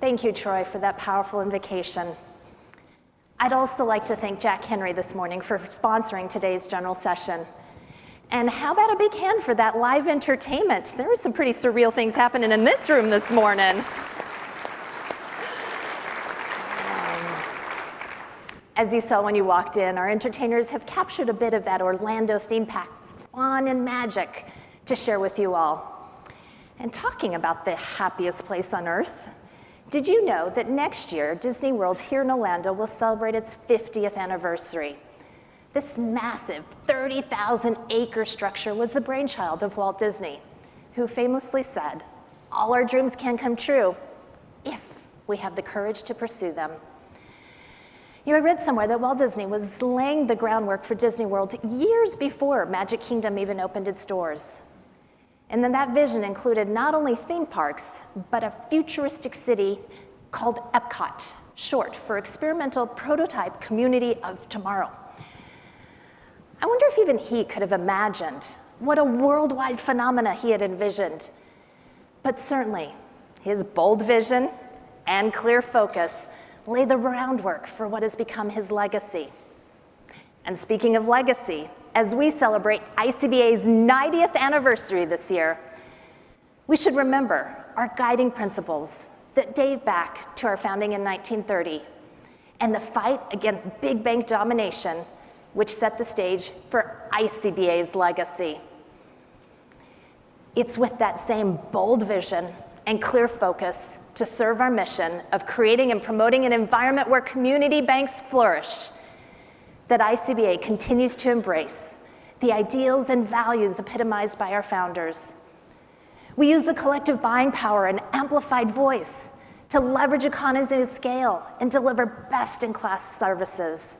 Thank you, Troy, for that powerful invocation. I'd also like to thank Jack Henry this morning for sponsoring today's general session. And how about a big hand for that live entertainment? There were some pretty surreal things happening in this room this morning. As you saw when you walked in, our entertainers have captured a bit of that Orlando theme park fun and magic to share with you all. And talking about the happiest place on earth, did you know that next year, Disney World here in Orlando will celebrate its 50th anniversary? This massive 30,000-acre structure was the brainchild of Walt Disney, who famously said, "All our dreams can come true if we have the courage to pursue them." I read somewhere that Walt Disney was laying the groundwork for Disney World years before Magic Kingdom even opened its doors. And then that vision included not only theme parks, but a futuristic city called Epcot, short for Experimental Prototype Community of Tomorrow. I wonder if even he could have imagined what a worldwide phenomena he had envisioned. But certainly, his bold vision and clear focus lay the groundwork for what has become his legacy. And speaking of legacy, as we celebrate ICBA's 90th anniversary this year, we should remember our guiding principles that date back to our founding in 1930 and the fight against big bank domination, which set the stage for ICBA's legacy. It's with that same bold vision and clear focus to serve our mission of creating and promoting an environment where community banks flourish that ICBA continues to embrace the ideals and values epitomized by our founders. We use the collective buying power and amplified voice to leverage economies of scale and deliver best-in-class services,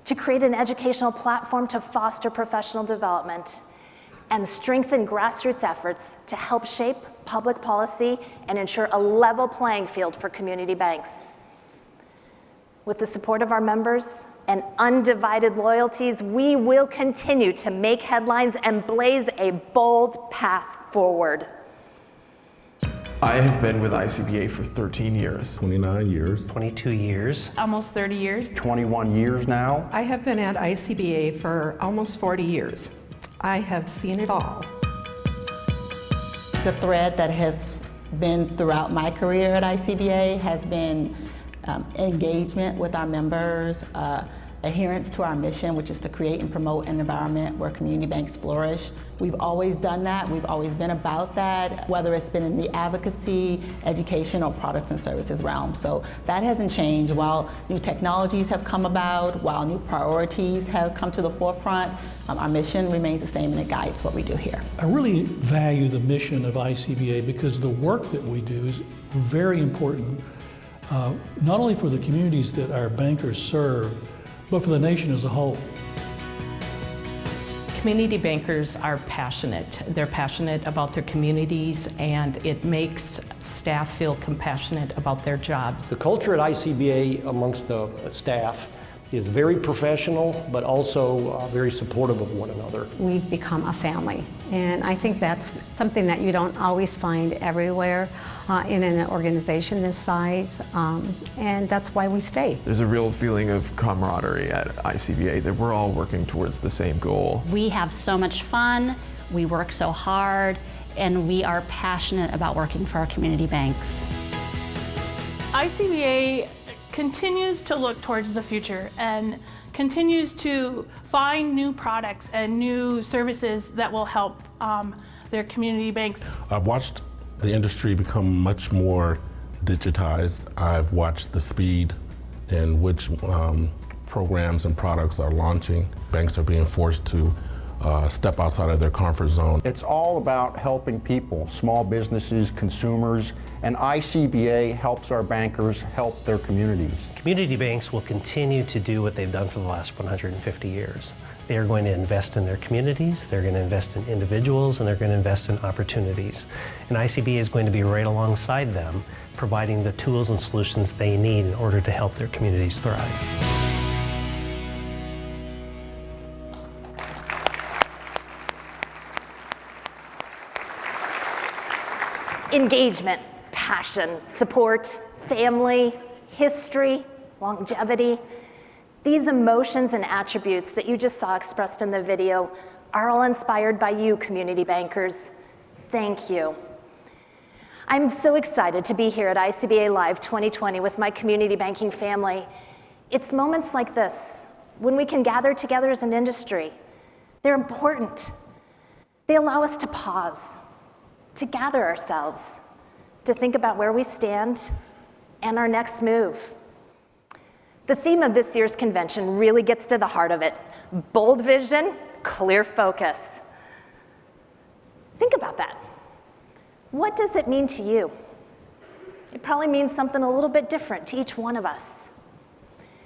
to create an educational platform to foster professional development, and strengthen grassroots efforts to help shape public policy and ensure a level playing field for community banks. With the support of our members and undivided loyalties, we will continue to make headlines and blaze a bold path forward. I have been with ICBA for 13 years. 29 years. 22 years. Almost 30 years. 21 years now. I have been at ICBA for almost 40 years. I have seen it all. The thread that has been throughout my career at ICBA has been engagement with our members, adherence to our mission, which is to create and promote an environment where community banks flourish. We've always done that. We've always been about that, whether it's been in the advocacy, education, or products and services realm. So that hasn't changed. While new technologies have come about, while new priorities have come to the forefront, our mission remains the same and it guides what we do here. I really value the mission of ICBA because the work that we do is very important, not only for the communities that our bankers serve, but for the nation as a whole. Community bankers are passionate. They're passionate about their communities, and it makes staff feel compassionate about their jobs. The culture at ICBA amongst the staff is very professional, but also very supportive of one another. We've become a family, and I think that's something that you don't always find everywhere in an organization this size, and that's why we stay. There's a real feeling of camaraderie at ICBA that we're all working towards the same goal. We have so much fun, we work so hard, and we are passionate about working for our community banks. ICBA continues to look towards the future and continues to find new products and new services that will help their community banks. I've watched the industry become much more digitized. I've watched the speed in which programs and products are launching. Banks are being forced to step outside of their comfort zone. It's all about helping people, small businesses, consumers, and ICBA helps our bankers help their communities. Community banks will continue to do what they've done for the last 150 years. They are going to invest in their communities, they're going to invest in individuals, and they're going to invest in opportunities. And ICBA is going to be right alongside them, providing the tools and solutions they need in order to help their communities thrive. Engagement, passion, support, family, history, longevity. These emotions and attributes that you just saw expressed in the video are all inspired by you, community bankers. Thank you. I'm so excited to be here at ICBA Live 2020 with my community banking family. It's moments like this when we can gather together as an industry. They're important. They allow us to pause, to gather ourselves, to think about where we stand and our next move. The theme of this year's convention really gets to the heart of it. Bold vision, clear focus. Think about that. What does it mean to you? It probably means something a little bit different to each one of us.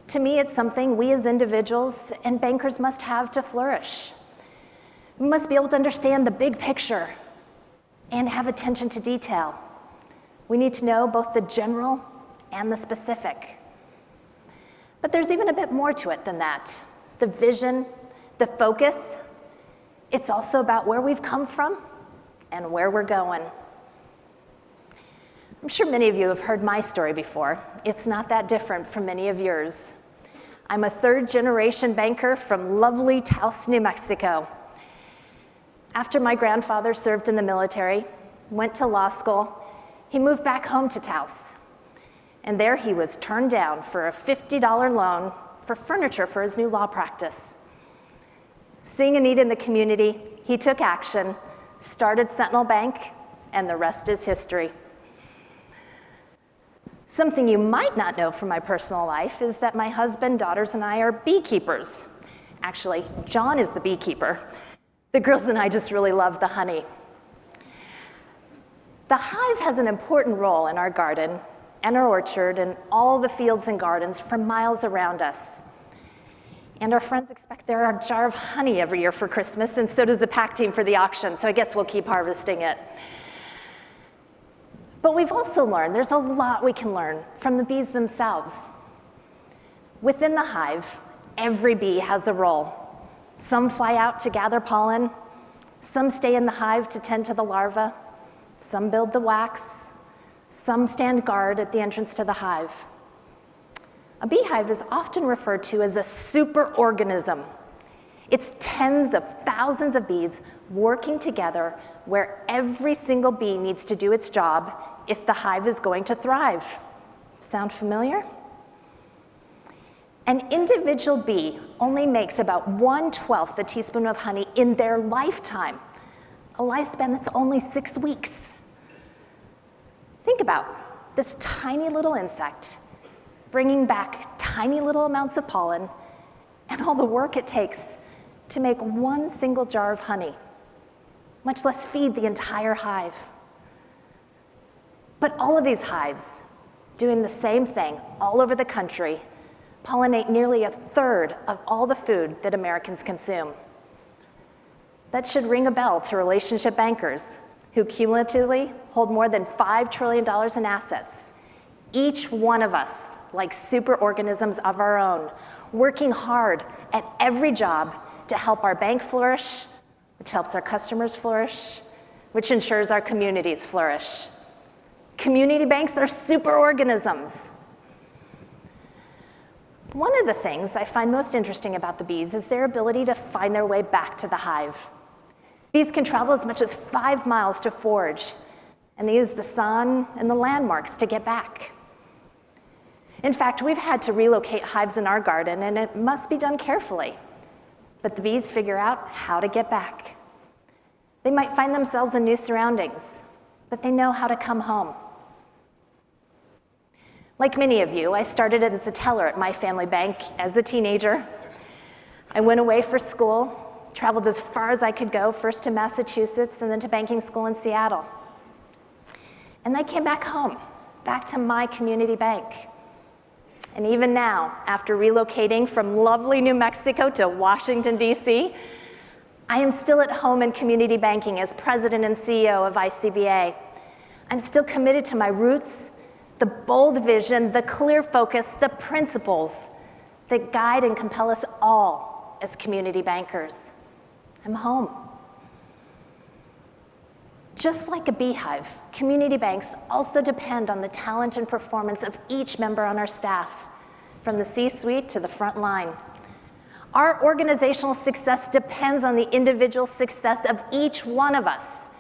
To me, it's something we as individuals and bankers must have to flourish. We must be able to understand the big picture and have attention to detail. We need to know both the general and the specific. But there's even a bit more to it than that. The vision, the focus, it's also about where we've come from and where we're going. I'm sure many of you have heard my story before. It's not that different from many of yours. I'm a third-generation banker from lovely Taos, New Mexico. After my grandfather served in the military, went to law school, he moved back home to Taos. And there he was turned down for a $50 loan for furniture for his new law practice. Seeing a need in the community, he took action, started Sentinel Bank, and the rest is history. Something you might not know from my personal life is that my husband, daughters, and I are beekeepers. Actually, John is the beekeeper. The girls and I just really love the honey. The hive has an important role in our garden and our orchard and all the fields and gardens for miles around us. And our friends expect their jar of honey every year for Christmas, and so does the pack team for the auction, so I guess we'll keep harvesting it. But we've also learned there's a lot we can learn from the bees themselves. Within the hive, every bee has a role. Some fly out to gather pollen, some stay in the hive to tend to the larvae, some build the wax, some stand guard at the entrance to the hive. A beehive is often referred to as a superorganism. It's tens of thousands of bees working together where every single bee needs to do its job if the hive is going to thrive. Sound familiar? An individual bee only makes about 1/12 a teaspoon of honey in their lifetime, a lifespan that's only 6 weeks. Think about this tiny little insect bringing back tiny little amounts of pollen and all the work it takes to make one single jar of honey, much less feed the entire hive. But all of these hives, doing the same thing all over the country, pollinate nearly 1/3 of all the food that Americans consume. That should ring a bell to relationship bankers who cumulatively hold more than $5 trillion in assets. Each one of us, like superorganisms of our own, working hard at every job to help our bank flourish, which helps our customers flourish, which ensures our communities flourish. Community banks are superorganisms. One of the things I find most interesting about the bees is their ability to find their way back to the hive. Bees can travel as much as 5 miles to forage, and they use the sun and the landmarks to get back. In fact, we've had to relocate hives in our garden, and it must be done carefully. But the bees figure out how to get back. They might find themselves in new surroundings, but they know how to come home. Like many of you, I started as a teller at my family bank as a teenager. I went away for school, traveled as far as I could go, first to Massachusetts and then to banking school in Seattle. And I came back home, back to my community bank. And even now, after relocating from lovely New Mexico to Washington, D.C., I am still at home in community banking as president and CEO of ICBA. I'm still committed to my roots, the bold vision, the clear focus, the principles that guide and compel us all as community bankers. I'm home. Just like a beehive, community banks also depend on the talent and performance of each member on our staff, from the C-suite to the front line. Our organizational success depends on the individual success of each one of us,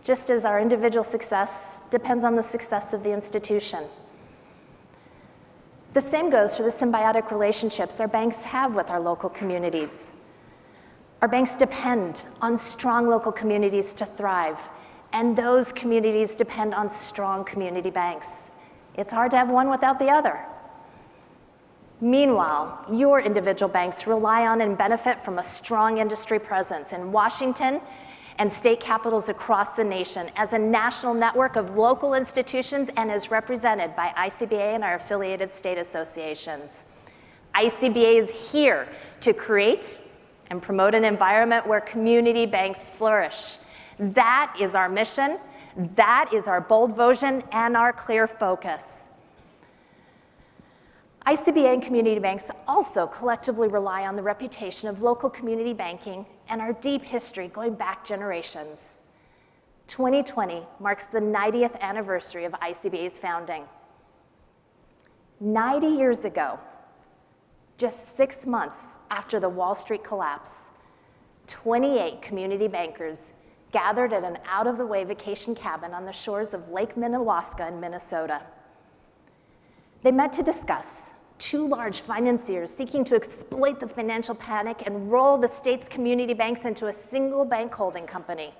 just as our individual success depends on the success of the institution. The same goes for the symbiotic relationships our banks have with our local communities. Our banks depend on strong local communities to thrive, and those communities depend on strong community banks. It's hard to have one without the other. Meanwhile, your individual banks rely on and benefit from a strong industry presence in Washington and state capitals across the nation as a national network of local institutions and is represented by ICBA and our affiliated state associations. ICBA is here to create and promote an environment where community banks flourish. That is our mission, that is our bold vision, and our clear focus. ICBA and community banks also collectively rely on the reputation of local community banking and our deep history going back generations. 2020 marks the 90th anniversary of ICBA's founding. 90 years ago, just 6 months after the Wall Street collapse, 28 community bankers gathered at an out-of-the-way vacation cabin on the shores of Lake Minnewaska in Minnesota. They met to discuss two large financiers seeking to exploit the financial panic and roll the state's community banks into a single bank holding company.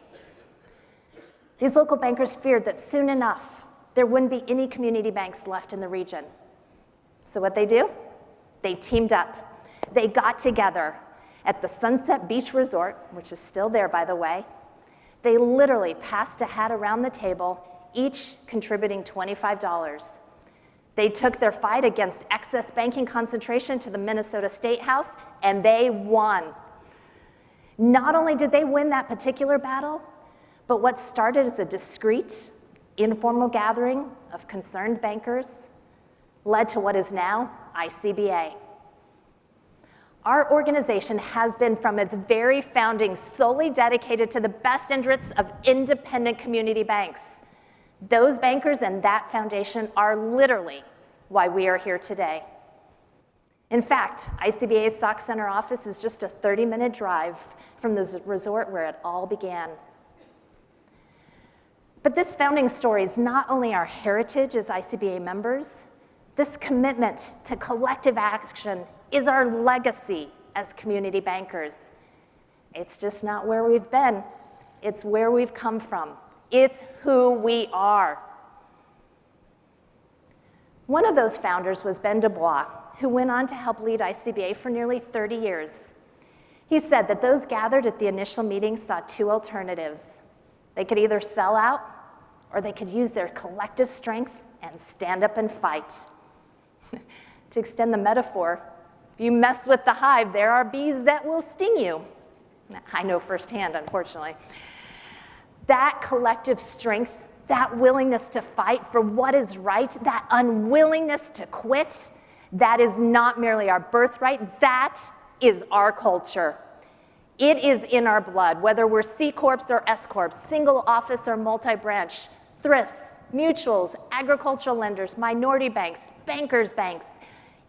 These local bankers feared that soon enough, there wouldn't be any community banks left in the region. So what'd they do? They teamed up. They got together at the Sunset Beach Resort, which is still there, by the way. They literally passed a hat around the table, each contributing $25. They took their fight against excess banking concentration to the Minnesota State House, and they won. Not only did they win that particular battle, but what started as a discreet, informal gathering of concerned bankers led to what is now ICBA. Our organization has been from its very founding solely dedicated to the best interests of independent community banks. Those bankers and that foundation are literally why we are here today. In fact, ICBA's Sauk Center office is just a 30-minute drive from the resort where it all began. But this founding story is not only our heritage as ICBA members, this commitment to collective action is our legacy as community bankers. It's just not where we've been, it's where we've come from. It's who we are. One of those founders was Ben Dubois, who went on to help lead ICBA for nearly 30 years. He said that those gathered at the initial meeting saw two alternatives. They could either sell out, or they could use their collective strength and stand up and fight. To extend the metaphor, if you mess with the hive, there are bees that will sting you. I know firsthand, unfortunately. That collective strength, that willingness to fight for what is right, that unwillingness to quit, that is not merely our birthright, that is our culture. It is in our blood, whether we're C Corps or S Corps, single office or multi-branch, thrifts, mutuals, agricultural lenders, minority banks, bankers banks,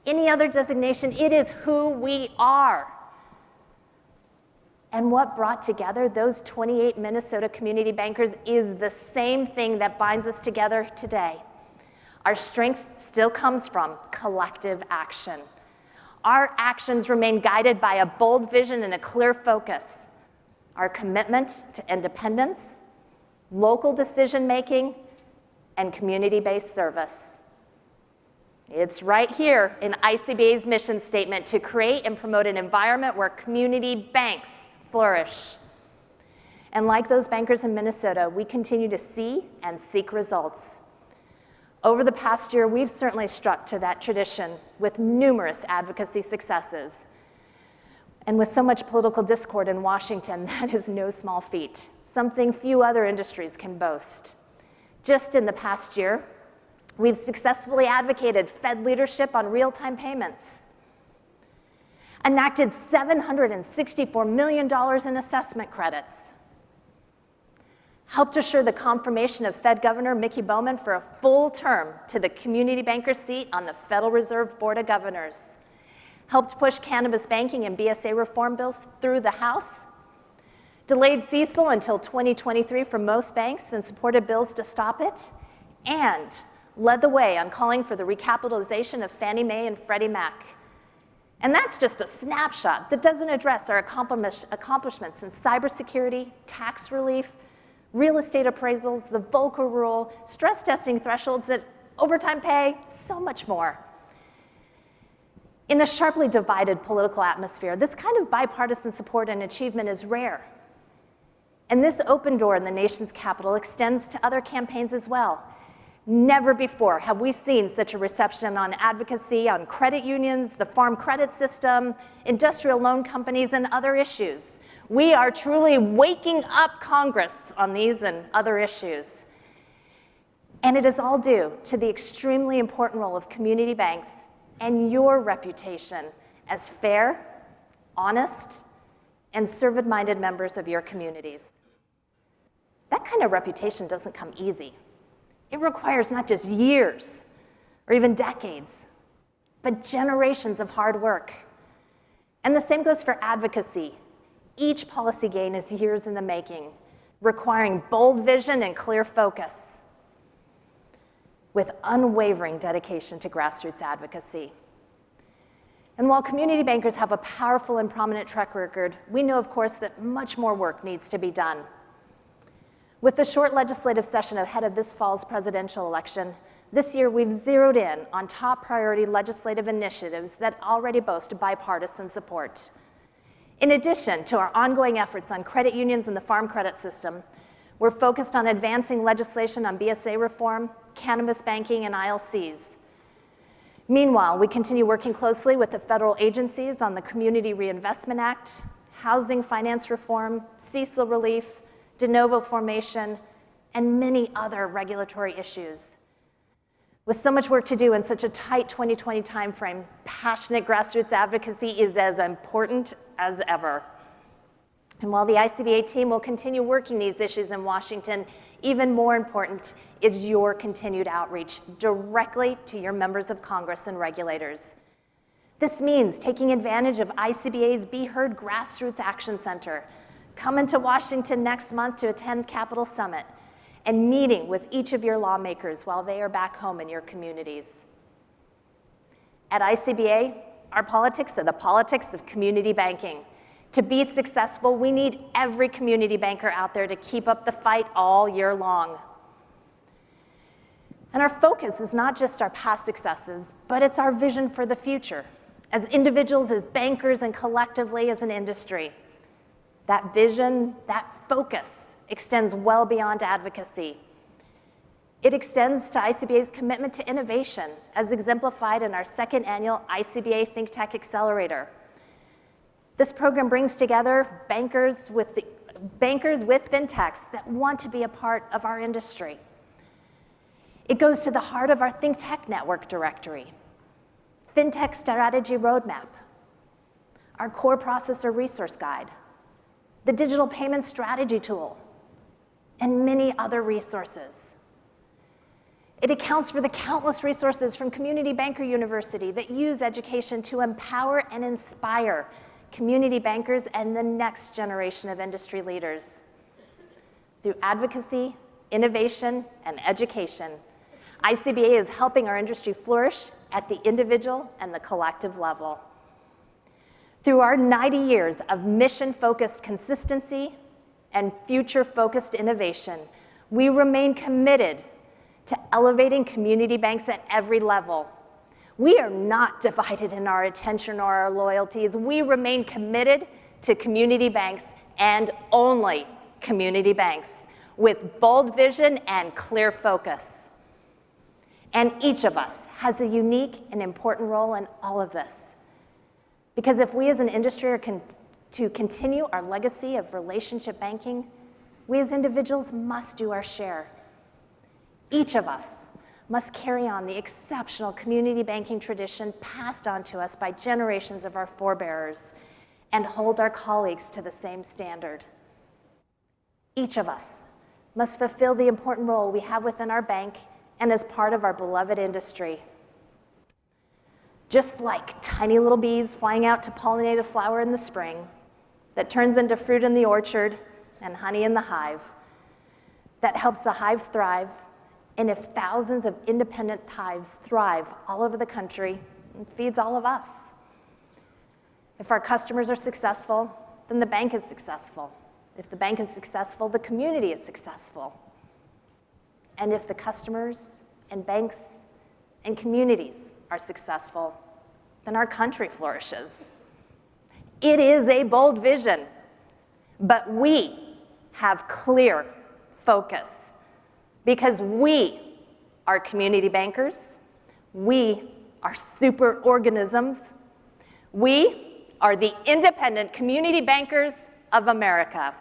any other designation, it is who we are. And what brought together those 28 Minnesota community bankers is the same thing that binds us together today. Our strength still comes from collective action. Our actions remain guided by a bold vision and a clear focus. Our commitment to independence, local decision-making, and community-based service. It's right here in ICBA's mission statement to create and promote an environment where community banks flourish. And like those bankers in Minnesota, we continue to see and seek results. Over the past year, we've certainly stuck to that tradition with numerous advocacy successes. And with so much political discord in Washington, that is no small feat, something few other industries can boast. Just in the past year, we've successfully advocated Fed leadership on real-time payments, enacted $764 million in assessment credits, helped assure the confirmation of Fed Governor Mickey Bowman for a full term to the community banker seat on the Federal Reserve Board of Governors, helped push cannabis banking and BSA reform bills through the House, delayed CECL until 2023 for most banks and supported bills to stop it, and led the way on calling for the recapitalization of Fannie Mae and Freddie Mac. And that's just a snapshot that doesn't address our accomplishments in cybersecurity, tax relief, real estate appraisals, the Volcker rule, stress testing thresholds, and overtime pay, so much more. In a sharply divided political atmosphere, this kind of bipartisan support and achievement is rare. And this open door in the nation's capital extends to other campaigns as well. Never before have we seen such a reception on advocacy, on credit unions, the farm credit system, industrial loan companies, and other issues. We are truly waking up Congress on these and other issues. And it is all due to the extremely important role of community banks and your reputation as fair, honest, and servant-minded members of your communities. That kind of reputation doesn't come easy. It requires not just years or even decades, but generations of hard work. And the same goes for advocacy. Each policy gain is years in the making, requiring bold vision and clear focus, with unwavering dedication to grassroots advocacy. And while community bankers have a powerful and prominent track record, we know, of course, that much more work needs to be done. With the short legislative session ahead of this fall's presidential election, this year we've zeroed in on top priority legislative initiatives that already boast bipartisan support. In addition to our ongoing efforts on credit unions and the farm credit system, we're focused on advancing legislation on BSA reform, cannabis banking, and ILCs. Meanwhile, we continue working closely with the federal agencies on the Community Reinvestment Act, housing finance reform, CECL relief, de novo formation, and many other regulatory issues. With so much work to do in such a tight 2020 timeframe, passionate grassroots advocacy is as important as ever. And while the ICBA team will continue working these issues in Washington, even more important is your continued outreach directly to your members of Congress and regulators. This means taking advantage of ICBA's Be Heard Grassroots Action Center, coming to Washington next month to attend Capitol Summit, and meeting with each of your lawmakers while they are back home in your communities. At ICBA, our politics are the politics of community banking. To be successful, we need every community banker out there to keep up the fight all year long. And our focus is not just our past successes, but it's our vision for the future, as individuals, as bankers, and collectively as an industry. That vision, that focus, extends well beyond advocacy. It extends to ICBA's commitment to innovation, as exemplified in our second annual ICBA Think Tech Accelerator. This program brings together bankers with fintechs that want to be a part of our industry. It goes to the heart of our Think Tech Network directory, FinTech Strategy Roadmap, our core processor resource guide, the digital payment strategy tool, and many other resources. It accounts for the countless resources from Community Banker University that use education to empower and inspire community bankers and the next generation of industry leaders. Through advocacy, innovation, and education, ICBA is helping our industry flourish at the individual and the collective level. Through our 90 years of mission-focused consistency and future-focused innovation, we remain committed to elevating community banks at every level. We are not divided in our attention or our loyalties. We remain committed to community banks and only community banks, with bold vision and clear focus. And each of us has a unique and important role in all of this. Because if we as an industry are to continue our legacy of relationship banking, we as individuals must do our share. Each of us must carry on the exceptional community banking tradition passed on to us by generations of our forebears and hold our colleagues to the same standard. Each of us must fulfill the important role we have within our bank and as part of our beloved industry. Just like tiny little bees flying out to pollinate a flower in the spring that turns into fruit in the orchard and honey in the hive, that helps the hive thrive. And if thousands of independent hives thrive all over the country, it feeds all of us. If our customers are successful, then the bank is successful. If the bank is successful, the community is successful. And if the customers and banks and communities are successful, then our country flourishes. It is a bold vision, but we have clear focus because we are community bankers, we are super organisms, we are the independent community bankers of America.